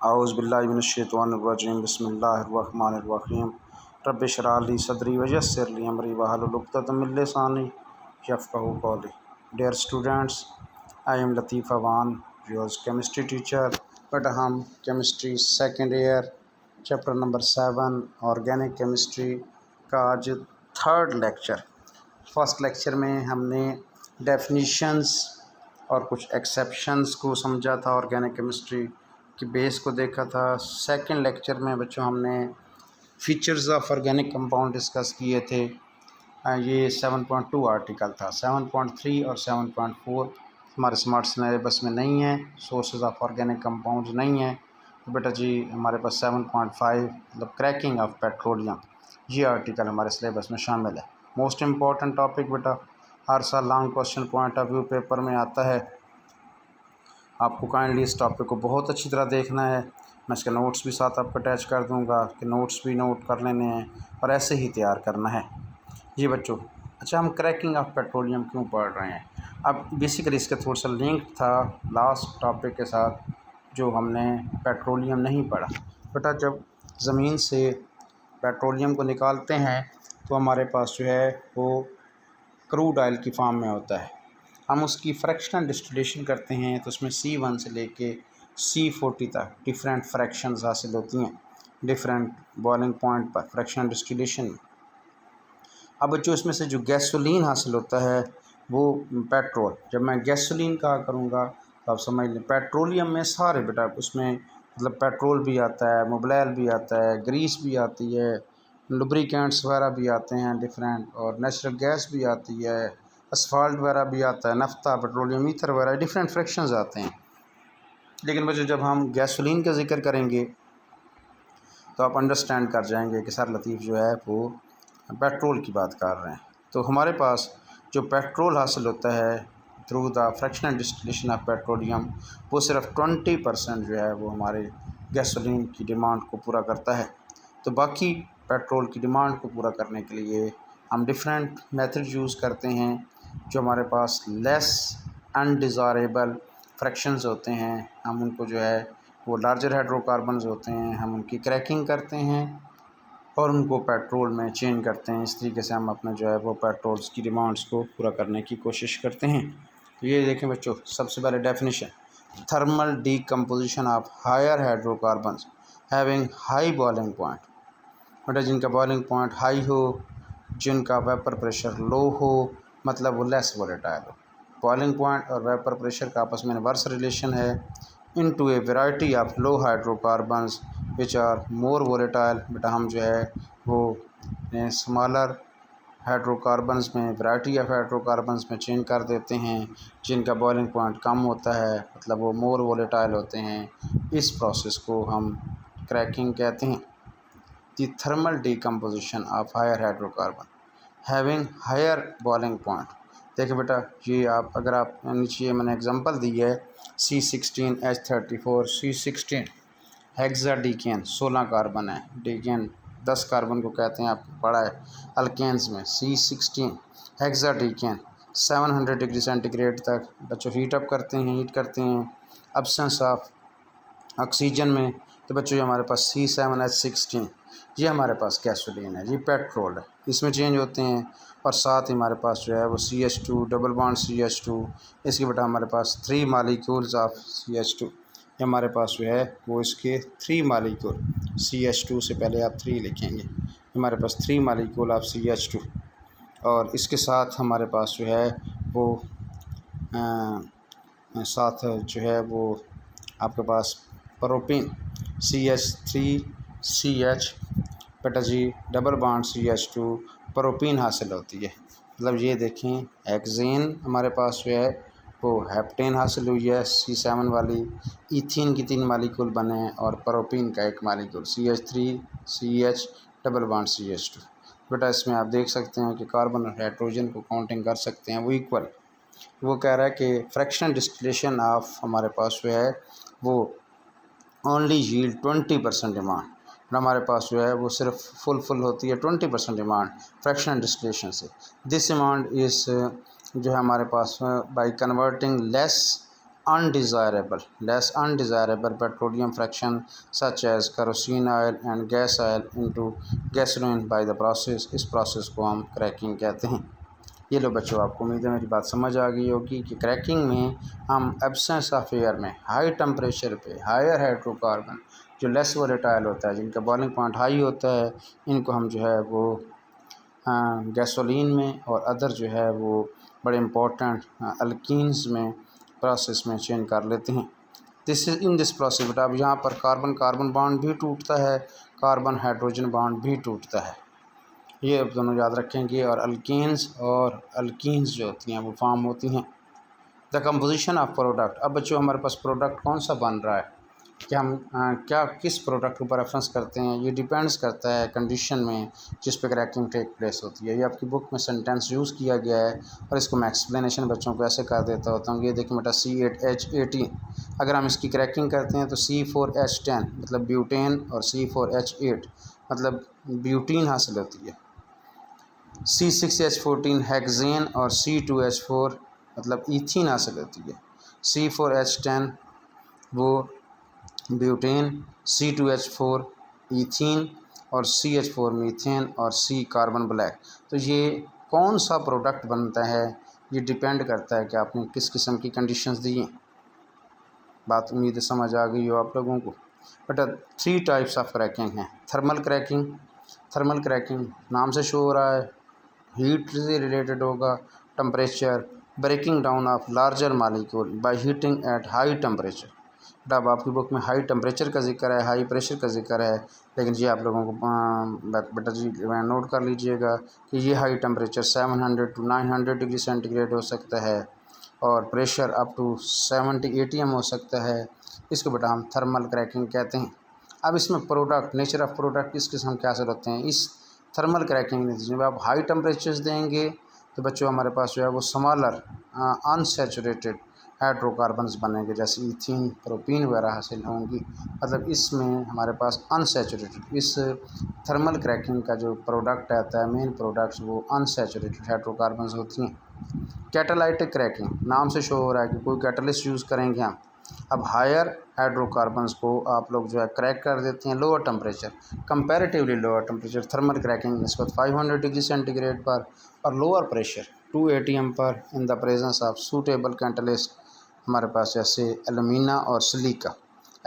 औज़ुबिल्लाहिमिनश्शैतानिर्रजीम बिस्मिल्लाहिर्रहमानिर्रहीम रब्बि इश्रह ली सदरी वयस्सिर ली अमरी वहलुल उक़दतम मिन लिसानी यफ़क़हू क़ौली। Dear students, I am Latif Awan, yours chemistry teacher. But हम chemistry second year chapter number 7 organic chemistry का आज थर्ड लेक्चर। फर्स्ट लेक्चर में हमने डेफिनीशंस और कुछ एक्सेप्शंस को समझा था, ऑर्गेनिक केमिस्ट्री की बेस को देखा था। सेकंड लेक्चर में बच्चों हमने features of organic compound discuss किए थे। ये 7.2 आर्टिकल था। 7.3 और 7.4 हमारे स्मार्ट सिलेबस में नहीं है, सोर्सेज ऑफ ऑर्गेनिक कंपाउंड्स नहीं है। तो बेटा जी हमारे पास 7.5 मतलब क्रैकिंग ऑफ पेट्रोलियम, ये आर्टिकल हमारे सिलेबस में शामिल है। मोस्ट इम्पॉर्टेंट टॉपिक बेटा, हर साल long question point of view paper में आता है। आपको काइंडली इस टॉपिक को बहुत अच्छी तरह देखना है। मैं इसके नोट्स भी साथ आपको अटैच कर दूंगा कि नोट्स भी नोट कर लेने हैं और ऐसे ही तैयार करना है जी बच्चों। अच्छा, हम क्रैकिंग ऑफ पेट्रोलियम क्यों पढ़ रहे हैं? अब बेसिकली इसके थोड़ा सा लिंक था लास्ट टॉपिक के साथ जो हमने पेट्रोलियम नहीं पढ़ा। बेटा जब ज़मीन से पेट्रोलियम को निकालते हैं तो हमारे पास जो है वो क्रूड ऑयल की फॉर्म में होता है। हम उसकी फ्रैक्शनल डिस्टिलेशन करते हैं तो उसमें C1 से लेके C40 तक डिफरेंट फ्रैक्शंस हासिल होती हैं डिफरेंट बॉइलिंग पॉइंट पर फ्रैक्शनल डिस्टिलेशन में। अब जो इसमें से जो गैसोलीन हासिल होता है वो पेट्रोल, जब मैं गैसोलीन कहा करूँगा तो आप समझ लें पेट्रोलियम में सारे बेटा उसमें मतलब पेट्रोल भी आता है, मोबिल भी आता है, ग्रीस भी आती है, लुब्रिकेंट्स वगैरह भी आते हैं डिफरेंट, और नेचुरल गैस भी आती है, असफाल्ट वगैरह भी आता है, नफ्ता, पेट्रोलियम ईथर वगैरह डिफरेंट फ्रैक्शंस आते हैं। लेकिन बच्चों जब हम गैसोलीन का जिक्र करेंगे तो आप अंडरस्टैंड कर जाएंगे कि सर लतीफ़ जो है वो पेट्रोल की बात कर रहे हैं। तो हमारे पास जो पेट्रोल हासिल होता है through the fractional distillation of petroleum, वो सिर्फ 20% जो है वो हमारे गैसोलीन की डिमांड को पूरा करता है। तो बाकी पेट्रोल की डिमांड को पूरा करने के लिए हम डिफरेंट मेथड यूज़ करते हैं। जो हमारे पास लेस अनडिज़ायरेबल फ्रैक्शंस होते हैं, हम उनको जो है वो लार्जर हाइड्रोकार्बन्स होते हैं, हम उनकी क्रैकिंग करते हैं और उनको पेट्रोल में चेंज करते हैं। इस तरीके से हम अपना जो है वो पेट्रोल्स की डिमांड्स को पूरा करने की कोशिश करते हैं। तो ये देखें बच्चों, सबसे पहले definition, thermal decomposition of higher hydrocarbons having high boiling point. बेटा जिनका बॉइलिंग पॉइंट हाई हो, जिनका वेपर प्रेशर लो हो, मतलब वो लेस वोलेटाइल हो। बॉइलिंग पॉइंट और वेपर प्रेशर का आपस में इनवर्स रिलेशन है। Into a variety of low hydrocarbons which are more volatile. बेटा हम जो है वो स्मॉलर हाइड्रोकार्बन्स में वैरायटी ऑफ हाइड्रोकार्बन्स में चेंज कर देते हैं जिनका बॉइलिंग पॉइंट कम होता है, मतलब वो मोर वोलेटाइल होते हैं। इस प्रोसेस को हम क्रैकिंग कहते हैं। The thermal decomposition of higher hydrocarbon having higher boiling point. देखिए बेटा ये आप अगर आप नीचे मैंने एग्जांपल दी है C16H34 C16 हेक्साडीकेन 16 कार्बन है, डीकेन 10 कार्बन को कहते हैं, आपको पढ़ा है अल्केन्स में। C16 हेक्साडीकेन 700 डिग्री सेंटीग्रेड तक बच्चों हीट करते हैं एब्सेंस ऑफ ऑक्सीजन में। तो बच्चों ये हमारे पास C7H16 ये हमारे पास गैसोलीन है, ये पेट्रोल है, इसमें चेंज होते हैं। और साथ ही हमारे पास जो है वो CH2 डबल बॉन्ड CH2, इसके बेटा हमारे पास 3 मालिक्यूल्स ऑफ CH2, ये हमारे पास जो है वो इसके 3 मालिक्यूल, CH2 से पहले आप 3 लिखेंगे, हमारे पास 3 मालिक्यूल ऑफ CH2। और इसके साथ हमारे पास जो है वो साथ जो है वो आपके पास प्रोपीन CH3CH बेटा जी डबल बॉन्ड CH2 प्रोपीन हासिल होती है। मतलब ये देखें हेक्सेन हमारे पास जो है वो हेप्टेन हासिल हुई है C7 वाली, इथीन की 3 मालिक्यूल बने हैं और प्रोपीन का 1 molecule CH3CH double bond CH2। बेटा इसमें आप देख सकते हैं कि कार्बन और हाइड्रोजन को काउंटिंग कर सकते हैं वो इक्वल। वो कह रहा है कि फ्रैक्शनल डिस्टिलेशन ऑफ हमारे पास जो है वो ओनली यील्ड 20% डिमांड, हमारे पास जो है वो सिर्फ फुल होती है 20% डिमांड फ्रैक्शनल डिस्टिलेशन से। दिस डिमांड इस जो है हमारे पास by converting less undesirable, less undesirable petroleum fraction such as kerosene oil and gas oil into gasoline by the process, इस प्रोसेस को हम क्रैकिंग कहते हैं। ये लो बच्चों, आपको उम्मीद है मेरी बात समझ आ गई होगी कि क्रैकिंग में हम एब्सेंस ऑफ एयर में हाई टेम्परेचर पे हायर हाइड्रोकार्बन जो लेस वोलेटाइल होता है, जिनका बॉइलिंग पॉइंट हाई होता है, इनको हम जो है वो गैसोलीन में और अदर जो है वो बड़े इम्पोर्टेंट अल्कीन्स में प्रोसेस में चेंज कर लेते हैं। This is in this process बेटा अब यहाँ पर कार्बन कार्बन बॉन्ड भी टूटता है, कार्बन हाइड्रोजन बॉन्ड भी टूटता है, ये अब दोनों याद रखेंगे। और अल्कीन्स जो होती हैं वो फॉर्म होती हैं। द कंपोजिशन ऑफ प्रोडक्ट, अब बच्चों हमारे पास प्रोडक्ट कौन सा बन रहा है, क्या हम क्या किस प्रोडक्ट के ऊपर रेफरेंस करते हैं, ये डिपेंड्स करता है कंडीशन में जिस पे क्रैकिंग टेक प्लेस होती है। ये आपकी बुक में सेंटेंस यूज़ किया गया है और इसको मैं एक्सप्लेनेशन बच्चों को ऐसे कर देता होता हूँ। ये देखिए बेटा C8H18, अगर हम इसकी क्रैकिंग करते हैं तो C4H10 मतलब ब्यूटेन और C4H8 मतलब ब्यूटीन हासिल होती है। C6H14 हेक्सेन और C2H4 मतलब ईथीन हासिल होती है। C4H10 वो ब्यूटेन, C2H4 ईथीन और CH4 मीथेन और C कार्बन ब्लैक। तो ये कौन सा प्रोडक्ट बनता है ये डिपेंड करता है कि आपने किस किस्म की कंडीशंस दी हैं। बात उम्मीद समझ आ गई हो आप लोगों को। बेटा 3 टाइप्स ऑफ क्रैकिंग हैं। थर्मल क्रैकिंग नाम से शो हो रहा है, हीट से रिलेटेड होगा, temperature, breaking down of larger molecule by heating at high temperature. अब आपकी बुक में हाई टेम्परेचर का जिक्र है, हाई प्रेशर का जिक्र है, लेकिन ये आप लोगों को बेटा जी नोट कर लीजिएगा कि ये high temperature 700 to 900 degree centigrade हो सकता है और प्रेशर अप टू 70 ATM हो सकता है। इसको बेटा हम थर्मल क्रैकिंग कहते हैं। अब इसमें प्रोडक्ट, नेचर ऑफ प्रोडक्ट किस किस्म के हासिल होते हैं इस थर्मल क्रैकिंग में। जब आप हाई टेम्परेचर्स देंगे तो बच्चों हमारे पास जो है वो स्मॉलर अनसैचुरेटेड हाइड्रोकार्बन्स बनेंगे, जैसे ईथीन, प्रोपीन वगैरह हासिल होंगी। मतलब इसमें हमारे पास अनसैचुरेटेड, इस थर्मल क्रैकिंग का जो प्रोडक्ट आता है, मेन प्रोडक्ट्स वो अनसैचुरेटेड हाइड्रोकार्बन्स होती हैं। कैटालाइटिक क्रैकिंग नाम से शो हो रहा है कि कोई कैटलिस्ट यूज़ करेंगे हम। अब हायर हाइड्रोकार्बन्स को आप लोग जो है क्रैक कर देते हैं lower temperature, comparatively lower temperature thermal cracking नस्बत 500 डिग्री सेंटीग्रेड पर और लोअर प्रेशर 2 ATM पर in the presence of suitable catalyst हमारे पास जैसे एलुमिना और सिलिका।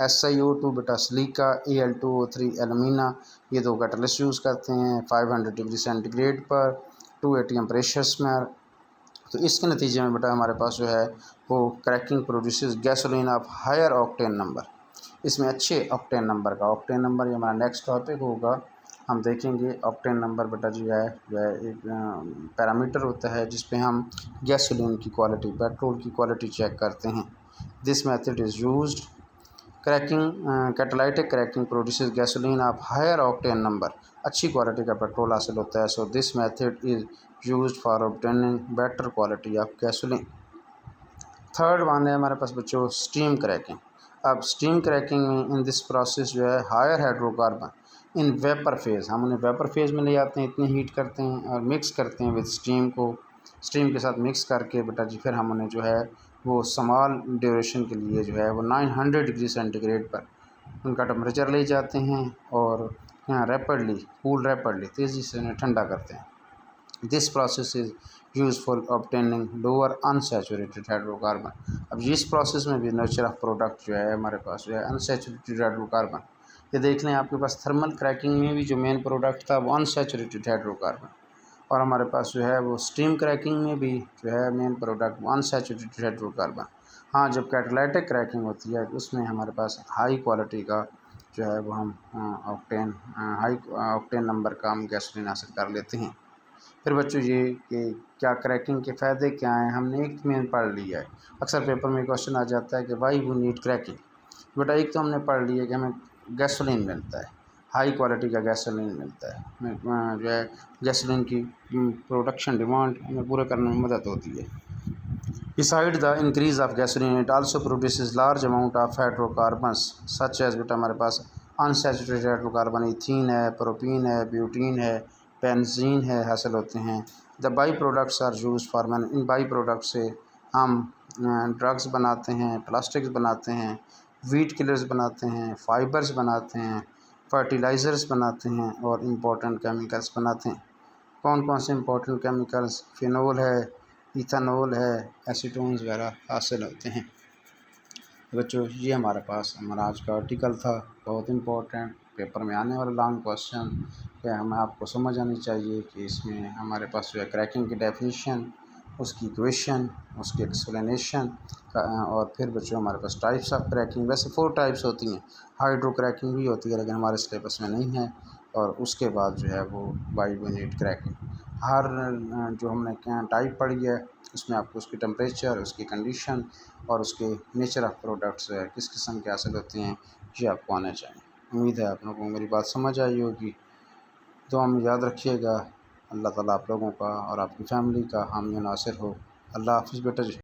SiO2 बेटा सिलिका, Al2O3 एलुमिना, ये 2 कैटलिस्ट यूज़ करते हैं 500 डिग्री सेंटीग्रेड पर 2 ATM प्रेशर्स में। तो इसके नतीजे में बेटा हमारे पास जो है वो cracking produces gasoline of higher octane number. इसमें अच्छे ऑक्टेन नंबर का, ऑक्टेन नंबर ये हमारा नेक्स्ट टॉपिक होगा, हम देखेंगे। ऑक्टेन नंबर बेटा जी है एक पैरामीटर होता है जिस पे हम गैसोलीन की क्वालिटी, पेट्रोल की क्वालिटी चेक करते हैं। This method is used cracking catalytic cracking produces gasoline of higher octane number, अच्छी क्वालिटी का पेट्रोल हासिल होता है। So this method is used for obtaining better quality of gasoline. Third one है हमारे पास बच्चों स्टीम क्रैकिंग। अब स्टीम क्रैकिंग में इन दिस प्रोसेस जो है higher hydrocarbon in vapour phase, हम उन्हें वेपर फेज़ में ले जाते हैं, इतनी हीट करते हैं और मिक्स करते हैं विद स्टीम को, स्टीम के साथ मिक्स करके बेटा जी फिर हम उन्हें जो है वो स्मॉल ड्यूरेशन के लिए जो है वो 900 डिग्री सेंटीग्रेड पर उनका टेम्परेचर ले जाते हैं और यहाँ रैपिडली कूल रैपिडली तेज़ी से उन्हें ठंडा करते हैं। This process is use for obtaining lower unsaturated hydrocarbon. अब इस प्रोसेस में भी नेचर ऑफ प्रोडक्ट जो है हमारे पास जो है अनसैचुरेटेड हाइड्रोकार्बन। ये देख लें आपके पास थर्मल क्रैकिंग में भी जो मेन प्रोडक्ट था वो अनसैचुरेटेड हाइड्रोकार्बन, और हमारे पास जो है वो स्टीम क्रैकिंग में भी जो है मेन प्रोडक्ट अनसैचुरेटेड हाइड्रोकार्बन। हाँ, जब कैटालाइटिक क्रैकिंग होती है उसमें हमारे पास हाई क्वालिटी का जो है वो हम हाई ऑक्टेन नंबर का हम गैसोलीन हासिल कर लेते हैं। फिर बच्चों ये कि क्या क्रैकिंग के फ़ायदे क्या हैं, हमने एक में पढ़ लिया है। अक्सर पेपर में क्वेश्चन आ जाता है कि वाई वी नीड क्रैकिंग। बेटा एक तो हमने पढ़ लिया कि हमें गैसोलीन मिलता है, हाई क्वालिटी का गैसोलीन मिलता है, जो है गैसोलीन की प्रोडक्शन डिमांड हमें पूरा करने में मदद होती है। Beside the increase of gasoline it also produces large amount of hydrocarbons such as, बेटा हमारे पास अनसैचुरेटेड हाइड्रोकार्बन इथीन है, प्रोपीन है, ब्यूटीन है, बेंजीन है हासिल होते हैं। The by products are use for man, इन बाई प्रोडक्ट से हम ड्रग्स बनाते हैं, प्लास्टिक्स बनाते हैं, वीट किलर्स बनाते हैं, फाइबर्स बनाते हैं, फर्टिलाइज़र्स बनाते हैं और इम्पोर्टेंट केमिकल्स बनाते हैं। कौन कौन से इम्पोर्टेंट केमिकल्स? फिनोल है, इथानॉल है, एसीटोन्स वगैरह हासिल होते हैं। बच्चों, ये हमारा आज का आर्टिकल था, बहुत इम्पोर्टेंट, पेपर में आने वाला लॉन्ग क्वेश्चन। क्या हमें आपको समझ आनी चाहिए कि इसमें हमारे पास जो है क्रैकिंग की डेफिनेशन, उसकी इक्वेशन, उसकी एक्सप्लेनेशन और फिर बच्चों हमारे पास टाइप्स ऑफ क्रैकिंग, वैसे 4 टाइप्स होती हैं। हाइड्रो क्रैकिंग भी होती है लेकिन हमारे सिलेबस में नहीं है। और उसके बाद जो है वो बाई यूनिट क्रैकिंग, हर जो हमने क्या टाइप पढ़ी है उसमें आपको उसकी टेम्परेचर, उसकी कंडीशन और उसके नेचर ऑफ प्रोडक्ट्स है किस किस्म के हासिल होते हैं, ये आपको आना चाहिए। उम्मीद है आप लोगों को मेरी बात समझ आई होगी। दुआ में याद रखिएगा। अल्लाह ताला आप लोगों का और आपकी फ़ैमिली का हामी नासिर हो। अल्लाह हाफ़िज़ बेटा जी।